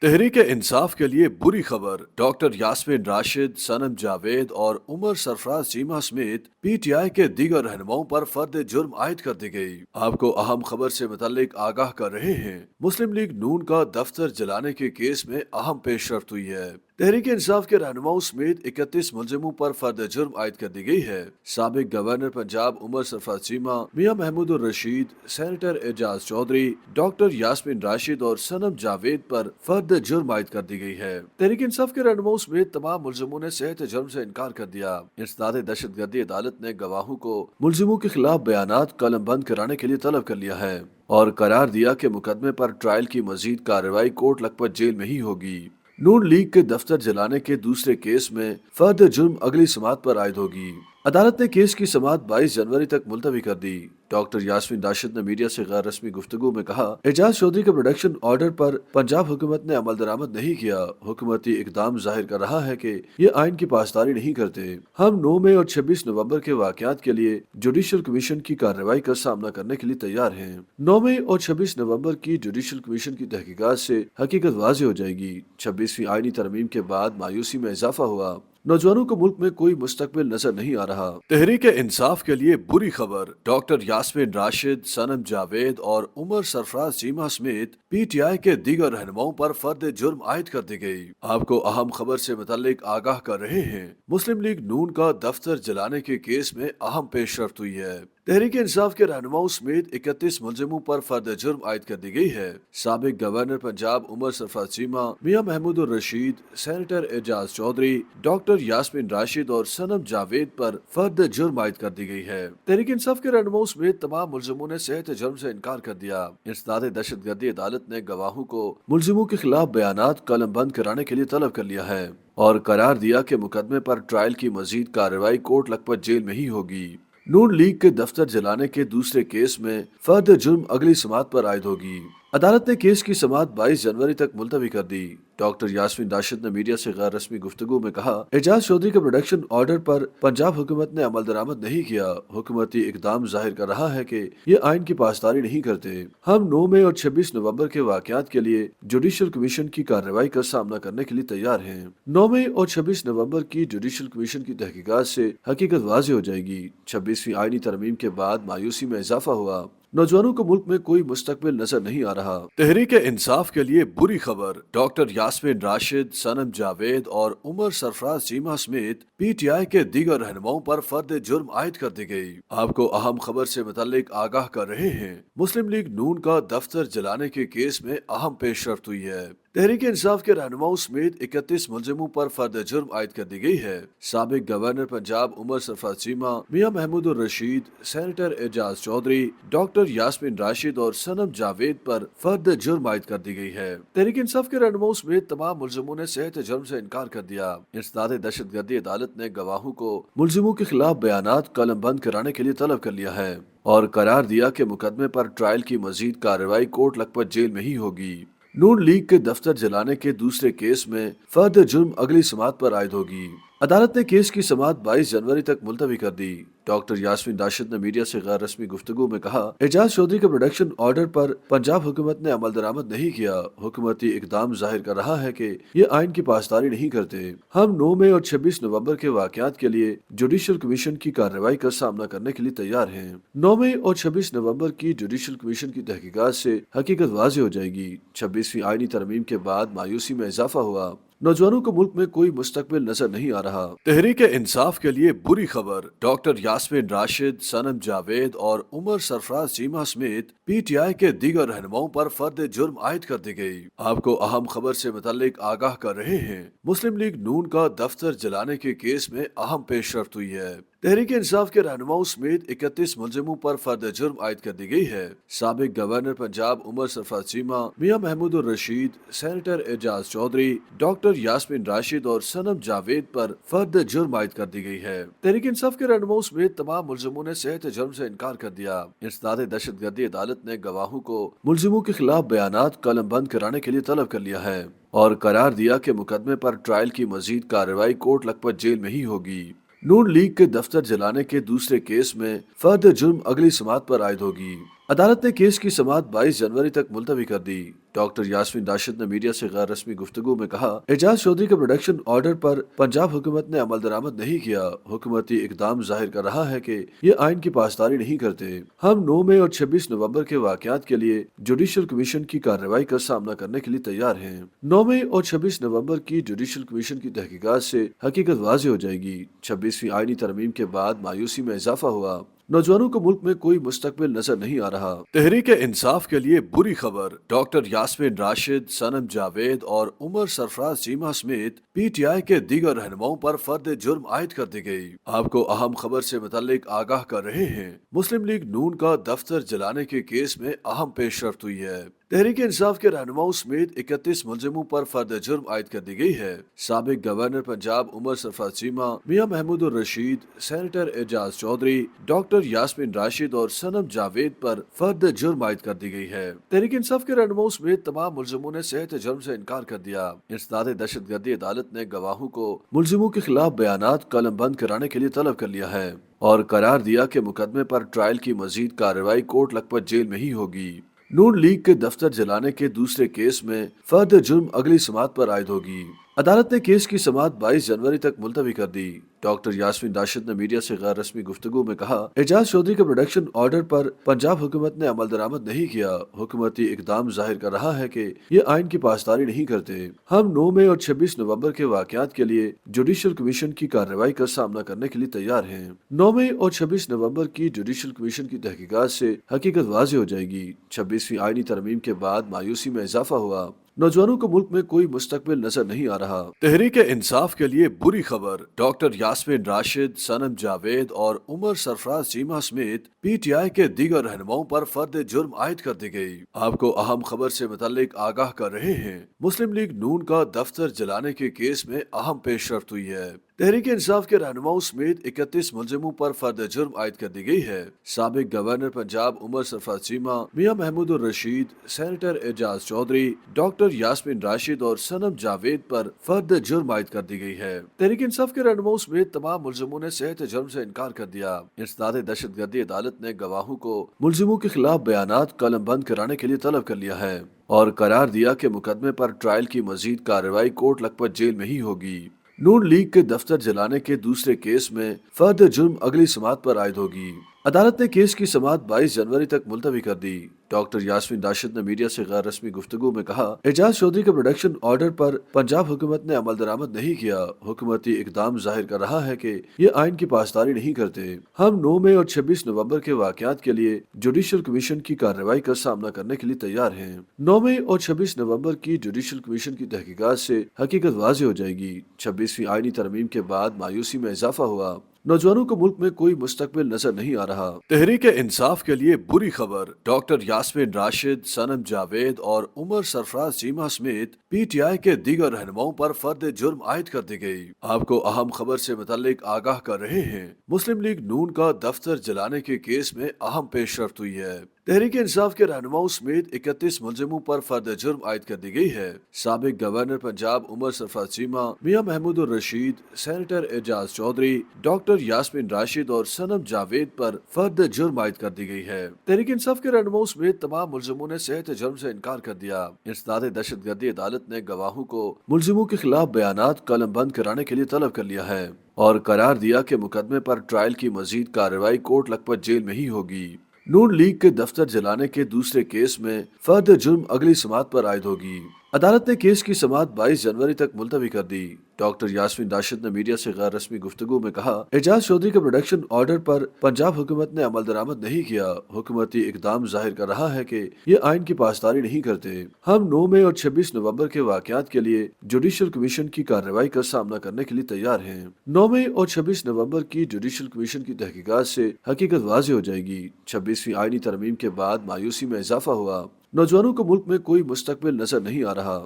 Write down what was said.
तहरीक इंसाफ के लिए बुरी खबर। डॉक्टर यास्मीन राशिद, सनम जावेद और उमर सरफराज चीमा समेत पीटीआई के दीगर रहनुमाओं पर फर्द जुर्म आयद कर दी गई। आपको अहम खबर से मुतल्लिक आगाह कर रहे हैं। मुस्लिम लीग नून का दफ्तर जलाने के केस में अहम पेशरफ्त हुई है। तहरीक इंसाफ के रहनुमाओं समेत 31 मुलजिमों पर फर्द जुर्म आयद कर दी गई है। साबिक गवर्नर पंजाब उमर सरफराज चीमा, मियां महमूद उर रशीद, सेनेटर एजाज चौधरी, डॉक्टर यास्मीन राशिद और सनम जावेद पर फर्द जुर्म आयद कर दी गई है। तहरीक इंसाफ के रहनुमाओं समेत तमाम मुलजिमों ने सेहत जुर्म से इनकार कर दिया। इंसदाद दहशतगर्दी अदालत ने गवाहों को मुलजिमों के खिलाफ बयानात कलम बंद कराने के लिए तलब कर लिया है और करार दिया कि मुकदमे पर ट्रायल की मजीद कार्रवाई कोट लखपत जेल में ही होगी। नून लीग के दफ्तर जलाने के दूसरे केस में फर्द जुर्म अगली समात पर आयद होगी। अदालत ने केस की समात 22 जनवरी तक मुलतवी कर दी। डॉक्टर यास्मीन राशिद ने मीडिया से गैर रस्मी गुफ्तगू में कहा, एजाज चौधरी के प्रोडक्शन ऑर्डर पर पंजाब हुकूमत ने अमल दरामद नहीं किया। हुकूमती इकदाम जाहिर कर रहा है कि ये आइन की पासदारी नहीं करते। हम 9 मई और 26 नवंबर के वाकयात के लिए जुडिशल कमीशन की कार्रवाई का सामना करने के लिए तैयार हैं। 9 मई और 26 नवंबर की जुडिशल कमीशन की तहकीकात से हकीकत वाज़ेह हो जाएगी। 26वीं आईनी तरमीम के बाद मायूसी में इजाफा हुआ। नौजवानों को मुल्क में कोई मुस्तकबिल नजर नहीं आ रहा। तहरीक इंसाफ के लिए बुरी खबर। डॉक्टर यास्मीन राशिद, सनम जावेद और उमर सरफराज चीमा समेत पीटीआई के दीगर रहनुमाओं पर फर्द जुर्म आयद कर दी गई। आपको अहम खबर से मुतल्लिक आगाह कर रहे हैं। मुस्लिम लीग नून का दफ्तर जलाने के केस में अहम पेशरफ्त हुई है। तहरीक इंसाफ के रहनुमाओं समेत 31 मुलजिमों पर फर्द जुर्म आयद कर दी गई है। साबिक गवर्नर पंजाब उमर सरफराज चीमा, मियां महमूद उर रशीद, सेनेटर एजाज चौधरी, डॉक्टर यास्मीन राशिद और सनम जावेद पर फर्द जुर्म आयद कर दी गई है। तहरीक इंसाफ के रहनुमाओं समेत तमाम मुलजिमों ने सेहत जुर्म से इनकार कर दिया। इंसदाद दहशतगर्दी अदालत ने गवाहों को मुलजिमों के खिलाफ बयानात कलम बंद कराने के लिए तलब कर लिया है और करार दिया कि मुकदमे पर ट्रायल की मजीद कार्रवाई कोट लखपत जेल में ही होगी। नून लीग के दफ्तर जलाने के दूसरे केस में फर्द जुर्म अगली समात पर आयद होगी। अदालत ने केस की समात 22 जनवरी तक मुलतवी कर दी। डॉक्टर यास्मीन राशिद ने मीडिया से गैर रस्मी गुफ्तगू में कहा, एजाज चौधरी के प्रोडक्शन ऑर्डर पर पंजाब हुकूमत ने अमल दरामद नहीं किया। हुकूमती इकदाम जाहिर कर रहा है कि ये आइन की पासदारी नहीं करते। हम 9 मई और 26 नवंबर के वाकयात के लिए जुडिशल कमीशन की कार्रवाई का सामना करने के लिए तैयार हैं। 9 मई और 26 नवंबर की जुडिशल कमीशन की तहकीकात से हकीकत वाज़ेह हो जाएगी। 26वीं आईनी तरमीम के बाद मायूसी में इजाफा हुआ। नौजवानों को मुल्क में कोई मुस्तकबिल नजर नहीं आ रहा। तहरीक इंसाफ के लिए बुरी खबर। डॉक्टर यास्मीन राशिद, सनम जावेद और उमर सरफराज चीमा समेत पीटीआई के दीगर रहनुमाओं पर फर्द जुर्म आयद कर दी गई। आपको अहम खबर से मुतल्लिक आगाह कर रहे हैं। मुस्लिम लीग नून का दफ्तर जलाने के केस में अहम पेशरफ्त हुई है। तहरीक इंसाफ के रहनुमाओं समेत 31 मुलजिमों पर फर्द जुर्म आयद कर दी गई है। साबिक गवर्नर पंजाब उमर सरफराज चीमा, मियां महमूद उर रशीद, सेनेटर एजाज चौधरी, डॉक्टर यास्मीन राशिद और सनम जावेद पर फर्द जुर्म आयद कर दी गई है। तहरीक इंसाफ के रहनुमाओं समेत तमाम मुलजिमों ने सेहत जुर्म से इनकार कर दिया। इंसदाद दहशतगर्दी अदालत ने गवाहों को मुलजिमों के खिलाफ बयानात कलम बंद कराने के लिए तलब कर लिया है और करार दिया कि मुकदमे पर ट्रायल की मजीद कार्रवाई कोट लखपत जेल में ही होगी। नून लीग के दफ्तर जलाने के दूसरे केस में फर्द जुर्म अगली समात पर आयद होगी। अदालत ने केस की समात 22 जनवरी तक मुलतवी कर दी। डॉक्टर यास्मीन राशिद ने मीडिया से गैर रस्मी गुफ्तगू में कहा, एजाज चौधरी के प्रोडक्शन ऑर्डर पर पंजाब हुकूमत ने अमल दरामद नहीं किया। हुकूमती इकदाम जाहिर कर रहा है कि ये आइन की पासदारी नहीं करते। हम 9 मई और 26 नवंबर के वाकयात के लिए जुडिशल कमीशन की कार्रवाई का सामना करने के लिए तैयार हैं। 9 मई और 26 नवंबर की जुडिशल कमीशन की तहकीकात से हकीकत वाज़ेह हो जाएगी। 26वीं आईनी तरमीम के बाद मायूसी में इजाफा हुआ। नौजवानों को मुल्क में कोई मुस्तकबिल नजर नहीं आ रहा। तहरीक इंसाफ के लिए बुरी खबर। डॉक्टर यास्मीन राशिद, सनम जावेद और उमर सरफराज चीमा समेत पीटीआई के दीगर रहनुमाओं पर फर्द जुर्म आयद कर दी गई। आपको अहम खबर से मुतल्लिक आगाह कर रहे हैं। मुस्लिम लीग नून का दफ्तर जलाने के केस में अहम पेशरफ्त हुई है। तहरीक इंसाफ के रहनुमाओं समेत 31 मुलजिमों पर फर्द जुर्म आयद कर दी गई है। साबिक गवर्नर पंजाब उमर सरफराज चीमा, मियां महमूद उर रशीद, सेनेटर एजाज चौधरी, डॉक्टर यास्मीन राशिद और सनम जावेद पर फर्द जुर्म आयद कर दी गई है। तहरीक इंसाफ के रहनुमाओं समेत तमाम मुलजिमों ने सेहत जुर्म से इनकार कर दिया। इंसदाद दहशतगर्दी अदालत ने गवाहों को मुलजिमों के खिलाफ बयानात कलम बंद कराने के लिए तलब कर लिया है और करार दिया कि मुकदमे पर ट्रायल की मजीद कार्रवाई कोट लखपत जेल में ही होगी। नून लीग के दफ्तर जलाने के दूसरे केस में फर्द जुर्म अगली समात पर आयद होगी। عدالت نے کیس کی سماعت 22 جنوری تک ملتوی کر دی۔ ڈاکٹر یاسمین راشد نے میڈیا سے غیر رسمی گفتگو میں کہا، اعجاز چودھری کے پروڈکشن آرڈر پر پنجاب حکومت نے عمل درآمد نہیں کیا۔ حکومتی اقدام ظاہر کر رہا ہے کہ یہ آئین کی پاسداری نہیں کرتے۔ ہم 9 مئی اور 26 نومبر کے واقعات کے لیے جوڈیشل کمیشن کی کارروائی کا سامنا کرنے کے لیے تیار ہیں۔ 9 مئی اور 26 نومبر کی جوڈیشل کمیشن کی تحقیقات سے حقیقت واضح ہو جائے گی۔ 26ویں آئینی ترمیم کے بعد مایوسی میں اضافہ ہوا۔ نوجوانوں کو ملک میں کوئی مستقبل نظر نہیں آ رہا۔ تحریک انصاف کے لیے بری خبر، ڈاکٹر یاسمین راشد، صنم جاوید اور عمر سرفراز چیمہ سمیت پی ٹی آئی کے دیگر رہنماؤں پر فرد جرم عائد کر دی گئی۔ آپ کو اہم خبر سے متعلق آگاہ کر رہے ہیں۔ مسلم لیگ نون کا دفتر جلانے کے کیس میں اہم پیش رفت ہوئی ہے۔ تحریک انصاف کے رہنماؤں سمیت 31 ملزموں پر فرد جرم عائد کر دی گئی ہے۔ سابق گورنر پنجاب عمر سرفراز چیمہ، میاں محمود الرشید، سینیٹر اعجاز چودھری، ڈاکٹر یاسمین راشد اور صنم جاوید پر فرد جرم عائد کر دی گئی ہے۔ تحریک انصاف کے رہنماؤں سمیت تمام ملزموں نے صحت جرم سے انکار کر دیا۔ انسداد دہشت گردی عدالت نے گواہوں کو ملزموں کے خلاف بیانات قلم بند کرانے کے لیے طلب کر لیا ہے اور قرار دیا کہ مقدمے پر ٹرائل کی مزید کارروائی کوٹ لکھپت جیل میں ہی ہوگی۔ نون لیگ کے دفتر جلانے کے دوسرے کیس میں فرد جرم اگلی سماعت پر عائد ہوگی۔ عدالت نے کیس کی سماعت 22 جنوری تک ملتوی کر دی۔ ڈاکٹر یاسمین راشد نے میڈیا سے غیر رسمی گفتگو میں کہا، اعجاز چودھری کے پروڈکشن آرڈر پر پنجاب حکومت نے عمل درآمد نہیں کیا۔ حکومتی اقدام ظاہر کر رہا ہے کہ یہ آئین کی پاسداری نہیں کرتے۔ ہم 9 مئی اور 26 نومبر کے واقعات کے لیے جوڈیشل کمیشن کی کارروائی کا سامنا کرنے کے لیے تیار ہیں۔ 9 مئی اور 26 نومبر کی جوڈیشل کمیشن کی تحقیقات سے حقیقت واضح ہو جائے گی۔ 26ویں آئینی ترمیم کے بعد مایوسی میں اضافہ ہوا۔ نوجوانوں کو ملک میں کوئی مستقبل نظر نہیں آ رہا۔ تحریک انصاف کے لیے بری خبر، ڈاکٹر یاسمین راشد، صنم جاوید اور عمر سرفراز چیمہ سمیت پی ٹی آئی کے دیگر رہنماؤں پر فرد جرم عائد کر دی گئی۔ آپ کو اہم خبر سے متعلق آگاہ کر رہے ہیں۔ مسلم لیگ نون کا دفتر جلانے کے کیس میں اہم پیش رفت ہوئی ہے۔ تحریک انصاف کے رہنماؤں سمیت 31 ملزموں پر فرد جرم عائد کر دی گئی ہے۔ سابق گورنر پنجاب عمر سرفراز چیمہ، میاں محمود الرشید، سینیٹر اعجاز چودھری، ڈاکٹر یاسمین راشد اور صنم جاوید پر فرد جرم عائد کر دی گئی ہے۔ تحریک انصاف کے رہنماؤں سمیت تمام ملزموں نے صحت جرم سے انکار کر دیا۔ انسداد دہشت گردی عدالت نے گواہوں کو ملزموں کے خلاف بیانات قلم بند کرانے کے لیے طلب کر لیا ہے اور قرار دیا کہ مقدمے پر ٹرائل کی مزید کارروائی کوٹ لکھپت جیل میں ہی ہوگی۔ نون لیگ کے دفتر جلانے کے دوسرے کیس میں فرد جرم اگلی سماعت پر عائد ہوگی۔ عدالت نے کیس کی سماعت 22 جنوری تک ملتوی کر دی۔ ڈاکٹر یاسمین راشد نے میڈیا سے غیر رسمی گفتگو میں کہا، اعجاز چودھری کے پروڈکشن آرڈر پر پنجاب حکومت نے عمل درآمد نہیں کیا۔ حکومتی اقدام ظاہر کر رہا ہے کہ یہ آئین کی پاسداری نہیں کرتے۔ ہم 9 مئی اور 26 نومبر کے واقعات کے لیے جوڈیشل کمیشن کی کارروائی کا سامنا کرنے کے لیے تیار ہیں۔ 9 مئی اور 26 نومبر کی جوڈیشل کمیشن کی تحقیقات سے حقیقت واضح ہو جائے گی۔ 26ویں آئینی ترمیم کے بعد مایوسی میں اضافہ ہوا۔ نوجوانوں کو ملک میں کوئی مستقبل نظر نہیں آ رہا۔ تحریک انصاف کے لیے بری خبر، ڈاکٹر یاسمین راشد، صنم جاوید اور عمر سرفراز چیمہ سمیت پی ٹی آئی کے دیگر رہنماؤں پر فرد جرم عائد کر دی گئی۔ آپ کو اہم خبر سے متعلق آگاہ کر رہے ہیں۔ مسلم لیگ نون کا دفتر جلانے کے کیس میں اہم پیش رفت ہوئی ہے۔ تحریک انصاف کے رہنماؤں سمیت 31 ملزموں پر فرد جرم عائد کر دی گئی ہے۔ سابق گورنر پنجاب عمر سرفراز چیمہ، میاں محمود الرشید، سینیٹر اعجاز چودھری، ڈاکٹر یاسمین راشد اور صنم جاوید پر فرد جرم عائد کر دی گئی ہے۔ تحریک انصاف کے رہنماؤں سمیت تمام ملزموں نے صحت جرم سے انکار کر دیا۔ انسداد دہشت گردی عدالت نے گواہوں کو ملزموں کے خلاف بیانات قلم بند کرانے کے لیے طلب کر لیا ہے اور قرار دیا کہ مقدمے پر ٹرائل کی مزید کارروائی کوٹ لکھپت جیل میں ہی ہوگی۔ نون لیگ کے دفتر جلانے کے دوسرے کیس میں فرد جرم اگلی سماعت پر عائد ہوگی۔ عدالت نے کیس کی سماعت 22 جنوری تک ملتوی کر دی۔ ڈاکٹر یاسمین راشد نے میڈیا سے غیر رسمی گفتگو میں کہا، اعجاز چودھری کے پروڈکشن آرڈر پر پنجاب حکومت نے عمل درآمد نہیں کیا۔ حکومتی اقدام ظاہر کر رہا ہے کہ یہ آئین کی پاسداری نہیں کرتے۔ ہم 9 مئی اور 26 نومبر کے واقعات کے لیے جوڈیشل کمیشن کی کارروائی کا سامنا کرنے کے لیے تیار ہیں۔ 9 مئی اور 26 نومبر کی جوڈیشل کمیشن کی تحقیقات سے حقیقت واضح ہو جائے گی۔ 26ویں آئینی ترمیم کے بعد مایوسی میں اضافہ ہوا۔ نوجوانوں کو ملک میں کوئی مستقبل نظر نہیں آ رہا۔